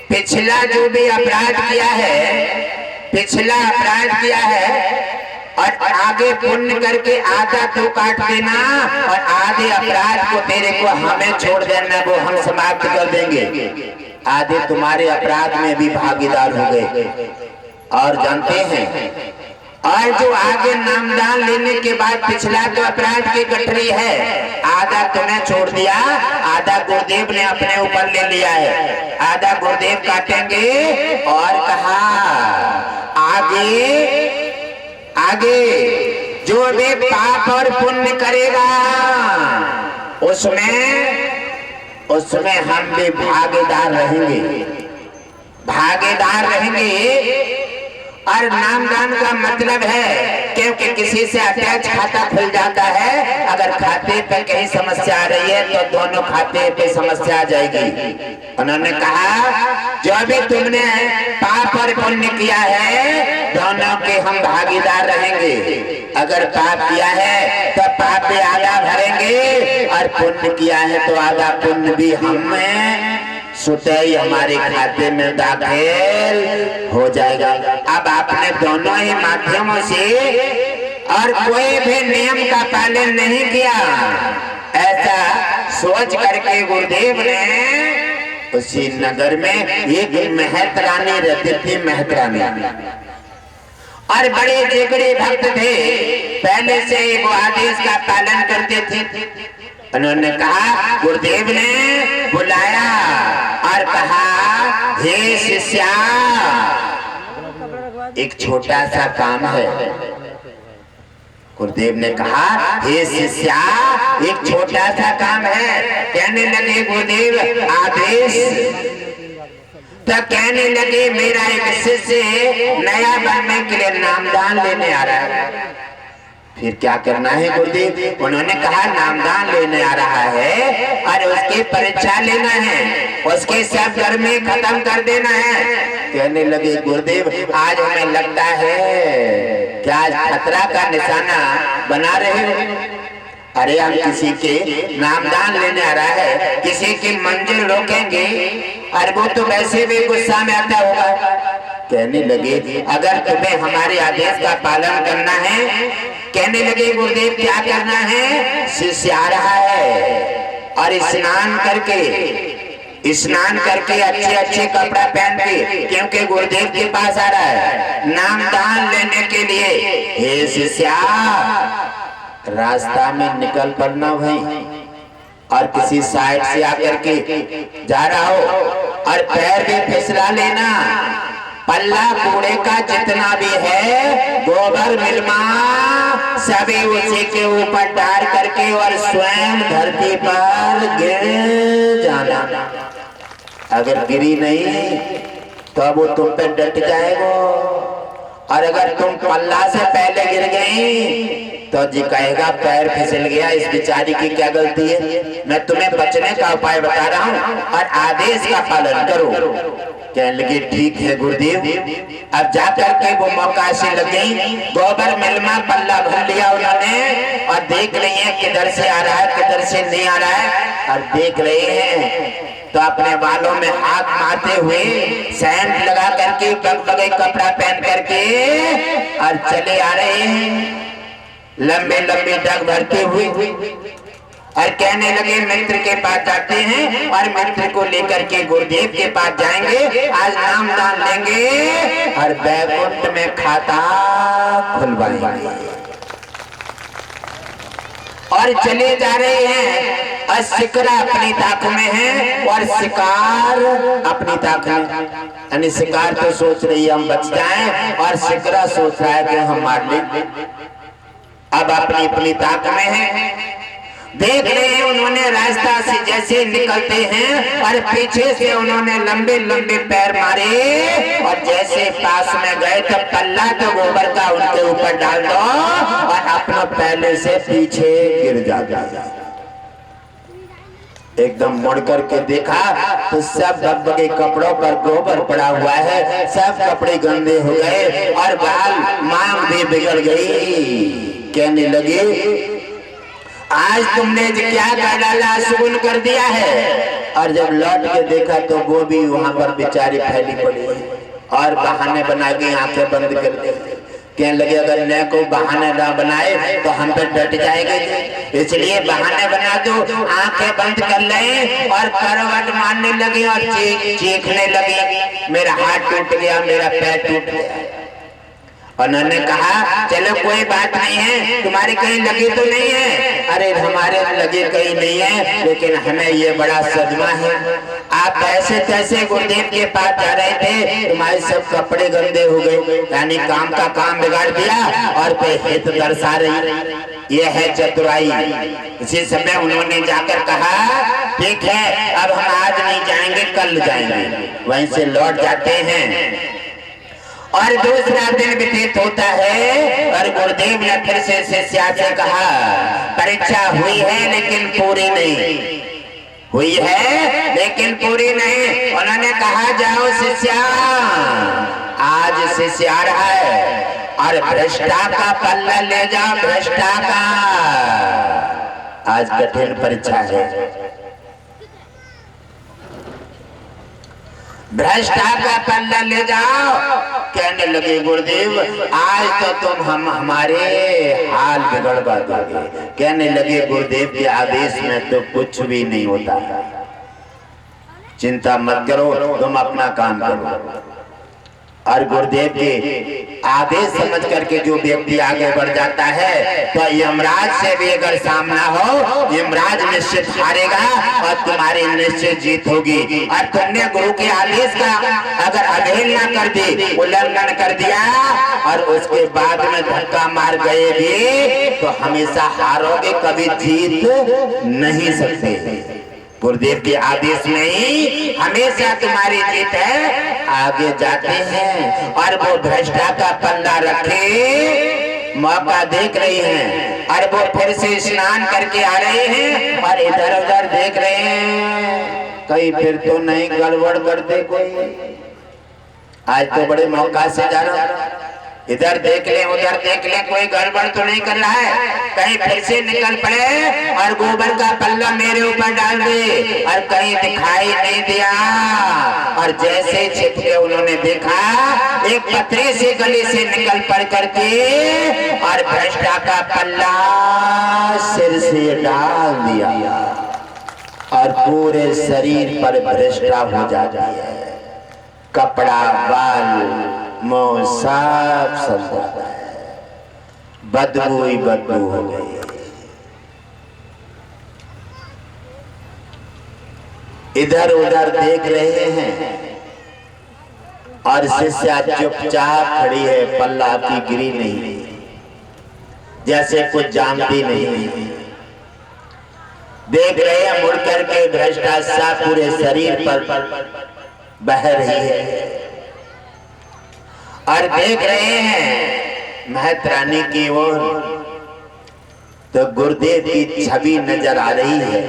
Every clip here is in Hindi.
पिछला जो भी अपराध किया है, पिछला अपराध किया है और आगे पुण्य करके आधा तो काट देना और आधे अपराध को तेरे को हमें छोड़ देना, वो हम समाप्त कर देंगे। आधे तुम्हारे अपराध में भी भागीदार हो गए। और जानते हैं, और जो आगे नामदान लेने के बाद पिछला तो अपराध की गठरी है, आधा तुम्हें छोड़ दिया, आधा गुरुदेव ने अपने ऊपर ले लिया है। आधा गुरुदेव काटेंगे और कहा आगे आगे जो भी पाप और पुण्य करेगा उसमें हम भी भागीदार रहेंगे, भागीदार रहेंगे। और नामदान का मतलब है क्योंकि किसी से अटैच खाता खुल जाता है, अगर खाते पे कहीं समस्या आ रही है तो दोनों खाते पे समस्या आ जाएगी। उन्होंने कहा जो भी तुमने पाप और पुण्य किया है दोनों के हम भागीदार रहेंगे। अगर पाप किया है तो पाप भी आधा भरेंगे और पुण्य किया है तो आधा पुण्य भी हमें सुतई हमारे खाते में दाखिल हो जाएगा। अब आपने दोनों ही माध्यमों से और कोई भी नियम का पालन नहीं किया, ऐसा सोच करके गुरुदेव ने उसी नगर में एक महत रानी रहती थी, महत रानी, और बड़े जिगरी भक्त थे, पहले से वो आदेश का पालन करते थे। उन्होंने कहा, गुरुदेव ने बुलाया और कहा, हे शिष्या, एक छोटा सा काम है। गुरुदेव ने कहा, हे शिष्या, एक छोटा सा काम है। कहने लगे गुरुदेव आदेश, तो कहने लगे मेरा एक शिष्य नया बनने के लिए नामदान लेने आ रहा है। फिर क्या करना है गुरुदेव? उन्होंने कहा नामदान लेने आ रहा है और उसकी परीक्षा लेना है, उसके सब कर्म खत्म कर देना है। कहने लगे गुरुदेव आज हमें लगता है कि आज खतरा का निशाना बना रहे हो। अरे हम किसी के नामदान लेने आ रहा है, किसी की मंजिल रोकेंगे और वो तो वैसे भी गुस्सा में आता होगा। कहने लगे अगर तुम्हें हमारे आदेश का पालन करना है, कहने लगे गुरुदेव क्या करना है? शिष्य आ रहा है और स्नान करके अच्छे कपड़ा पहन के, क्योंकि गुरुदेव के पास आ रहा है नामदान लेने के लिए। हे शिष्या, रास्ता में निकल पड़ना भाई, और किसी साइड से आकर के जा रहा हो और पैर भी फिसला लेना। पल्ला कूड़े का जितना भी है, गोबर मिलमा सभी उसी के ऊपर डाल करके और स्वयं धरती पर गिर जाना। अगर गिरी नहीं तो वो तुम पे डट जाएगा, और अगर तुम पल्ला से पहले गिर गई तो जी कहेगा पैर फिसल गया, इस बेचारी की क्या गलती है। मैं तुम्हें बचने का उपाय बता रहा हूँ और आदेश का पालन करो। कहने लगे ठीक है गुरुदेव। अब जाकर के वो मौका से लग गई, गोबर मिलमा पल्ला भर लिया उन्होंने और देख रही है किधर से आ रहा है किधर से नहीं आ रहा है, और देख रहे हैं तो अपने बालों में हाथ मारते हुए सेंट लगा करके बगबगे कपड़ा पहन करके और चले आ रहे हैं, लंबे लंबे डग भरते हुए। और कहने लगे मित्र के पास जाते हैं और मित्र को लेकर के गुरुदेव के पास जाएंगे, आज नामदान लेंगे और बैकुंठ में खाता खुलवाएंगे। और चले जा रहे हैं और शिकरा अपनी ताक में है और शिकार अपनी ताक में। यानी शिकार तो सोच रही है हम बच जाएं और शिकरा सोच रहा है कि हम मार लें। अब अपनी अपनी ताक में है, देख रहे हैं उन्होंने रास्ता से जैसे निकलते हैं और पीछे से उन्होंने लंबे लंबे पैर मारे और जैसे पास में गए तो पल्ला तो गोबर का उनके ऊपर डाल दो और अपना पहले से पीछे गिर जाता। एकदम मुड़ करके देखा तो सब बगबगे कपड़ों पर गोबर पड़ा हुआ है, सब कपड़े गंदे हो गए और बाल मांग भी बिगड़ गई। कहने लगे आज तुमने क्या कर डाला, सुगुन कर दिया है और जब लौट के देखा तो वो भी वहां पर बेचारी फैली पड़ी है और बहाने बना के आंखें बंद कर दी। कहने लगे अगर न को बहाने ना बनाए तो हम पे डट जाएंगे, इसलिए बहाने बना दो, आंखें बंद कर ले। और करवट मारने लगे और चीखने लगे, मेरा हाथ टूट गया, मेरा पैर टूट गया। उन्होंने कहा चलो कोई बात नहीं है, तुम्हारे कहीं लगी तो नहीं है? अरे हमारे लगे कहीं नहीं है, लेकिन हमें ये बड़ा सदमा है। आप ऐसे तैसे गुरुदेव के पास जा रहे थे, तुम्हारे सब कपड़े गंदे हो गए, यानी काम का काम बिगाड़ दिया और कोई हित दर्शा रही। ये है चतुराई। इसी समय उन्होंने जाकर कहा ठीक है अब हम आज नहीं जाएंगे, कल जाएंगे। वहीं से लौट जाते हैं और दूसरा दिन व्यतीत होता है और गुरुदेव ने फिर से शिष्या से कहा परीक्षा हुई है लेकिन पूरी नहीं हुई है, लेकिन पूरी नहीं। उन्होंने कहा जाओ शिष्या, आज शिष्य आ रहा है और भ्रष्टा का पल्ला ले जाओ, भ्रष्टा का। आज कठिन परीक्षा है, भ्रष्टा का पल्ला ले जाओ। कहने लगे गुरुदेव आज तो तुम हमारे हाल बिगड़वा दोगे। कहने लगे गुरुदेव के आदेश में तो कुछ भी नहीं होता, चिंता मत करो, तुम अपना काम करो। और गुरुदेव के आदेश समझ करके जो व्यक्ति आगे बढ़ जाता है तो यमराज से भी अगर सामना हो, यमराज निश्चित हारेगा और तुम्हारी निश्चित जीत होगी। और तुमने गुरु के आदेश का अगर अवहेलना कर दी, उल्लंघन कर दिया और उसके बाद में धक्का मार गए भी तो हमेशा हारोगे, कभी जीत नहीं सकते। गुरुदेव के आदेश में ही हमेशा तुम्हारी जीत है। आगे जाते हैं और वो भ्रष्टा का पल्ला रखे, मौका देख रही हैं और वो फिर से स्नान करके आ रहे हैं और इधर उधर देख रहे हैं कहीं फिर तो नहीं गड़बड़ कर दे कोई। आज तो बड़े मौका से जा रहा, इधर देख ले उधर देख ले, कोई गड़बड़ तो नहीं कर रहा है, कहीं फिर से निकल पड़े और गोबर का पल्ला मेरे ऊपर डाल दे। और कहीं दिखाई नहीं दिया और जैसे छिप के उन्होंने देखा एक पथरी से गली से निकल पड़ करके और भ्रष्टा का पल्ला सिर से डाल दिया और पूरे शरीर पर भ्रष्टा हो जाती है, कपड़ा बाल मुंह साफ सब जाता है, बदबू ही बदबू हो गई। इधर उधर देख रहे हैं और शिष्या चुपचाप खड़ी है, पल्ला की गिरी नहीं, जैसे कुछ जानती नहीं। देख रहे हैं मुड़ करके भ्रष्टाचार पूरे शरीर पर बह रही है और देख रहे हैं महतरानी की ओर तो गुरुदेव की छवि नजर आ रही है।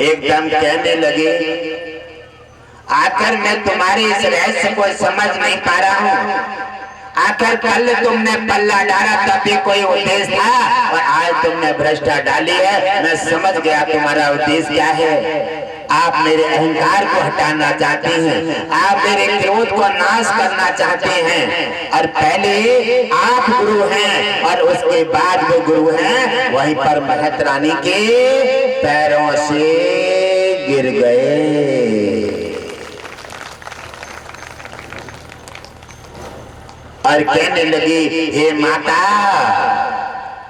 एकदम कहने लगे आखिर मैं तुम्हारे इस रहस्य को समझ नहीं पा रहा हूं, आखिर कल तुमने पल्ला डाला तब भी कोई उद्देश्य था और आज तुमने भ्रष्टा डाली है। मैं समझ गया तुम्हारा उद्देश्य क्या है। आप मेरे अहंकार को हटाना चाहते हैं, आप मेरे क्रोध को नाश करना चाहते हैं और पहले आप गुरु हैं और उसके बाद वो गुरु हैं। वहीं पर महतरानी के पैरों से गिर गए और कहने लगी हे माता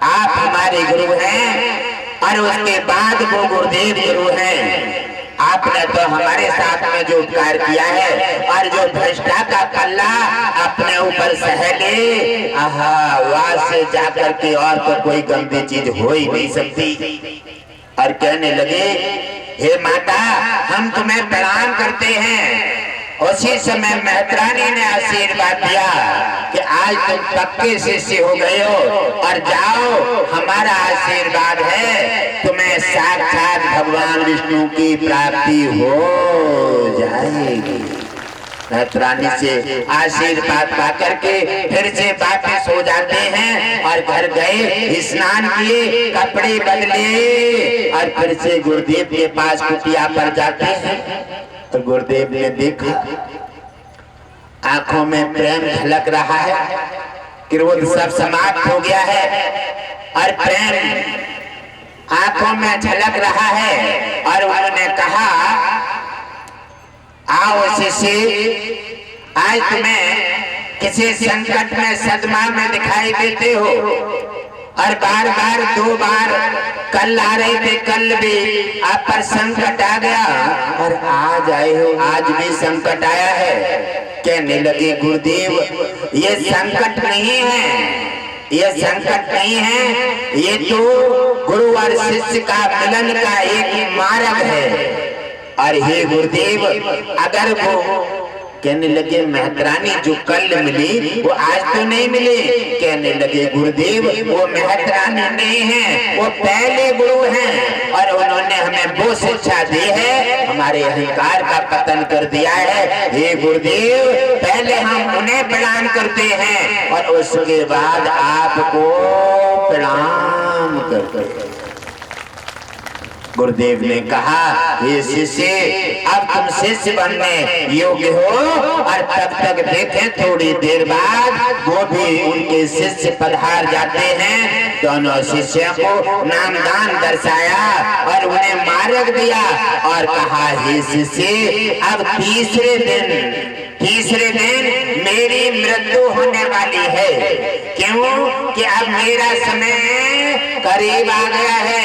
आप हमारे गुरु हैं और उसके बाद वो गुरुदेव गुरु हैं। आपने तो हमारे साथ में जो उपकार किया है और जो भ्रष्टा का पल्ला अपने ऊपर सह ले, आहा वहां से जाकर के और तो कोई गंदी चीज हो ही नहीं सकती। और कहने लगे हे माता हम तुम्हें प्रणाम करते हैं। उसी समय महतरानी ने आशीर्वाद दिया कि आज तुम पक्के शिष्य हो गए हो और जाओ, हमारा आशीर्वाद है तुम्हें साक्षात भगवान विष्णु की प्राप्ति हो जाएगी। महतरानी से आशीर्वाद पा करके फिर से वापस हो जाते हैं और घर गए, स्नान किए, कपड़े बदले और फिर से गुरुदेव के पास कुटिया पर जाते हैं। तो गुरुदेव ने देखा आंखों में प्रेम झलक रहा है, क्रोध सब समाप्त हो गया है और प्रेम आंखों में झलक रहा है। और उन्होंने कहा, आओ शिष्य, आज तुम्हें किसी संकट में सदमा में दिखाई देते हो और बार बार 2 बार कल आ रहे थे, कल भी आप पर संकट आ गया और आज आए हो, आज भी संकट आया है। कहने लगे गुरुदेव, ये संकट नहीं है, ये संकट नहीं है, ये तो गुरु और शिष्य का मिलन का एक मार्ग है। और हे गुरुदेव, अगर वो कहने लगे महतरानी जो कल मिली वो आज तो नहीं मिली। कहने लगे गुरुदेव, वो महतरानी नहीं है, वो पहले गुरु हैं और उन्होंने हमें वो शिक्षा दी है, हमारे अहंकार का पतन कर दिया है। हे गुरुदेव, पहले हम उन्हें प्रणाम करते हैं और उसके बाद आपको प्रणाम करते हैं। गुरुदेव ने कहा, ये शिष्य, अब तुम शिष्य बनने योग्य हो। और तब तक देखें, थोड़ी देर बाद वो भी उनके शिष्य पधार जाते हैं। दोनों शिष्यों को नामदान दर्शाया और उन्हें मार्ग दिया और कहा, हे शिष्य, अब तीसरे दिन मेरी मृत्यु होने वाली है। क्यों? कि अब मेरा समय करीब आ गया है।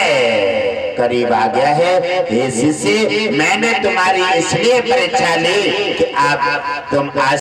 हे शिष्य, मैंने तुम्हारी इसलिए परीक्षा ली कि तुम आज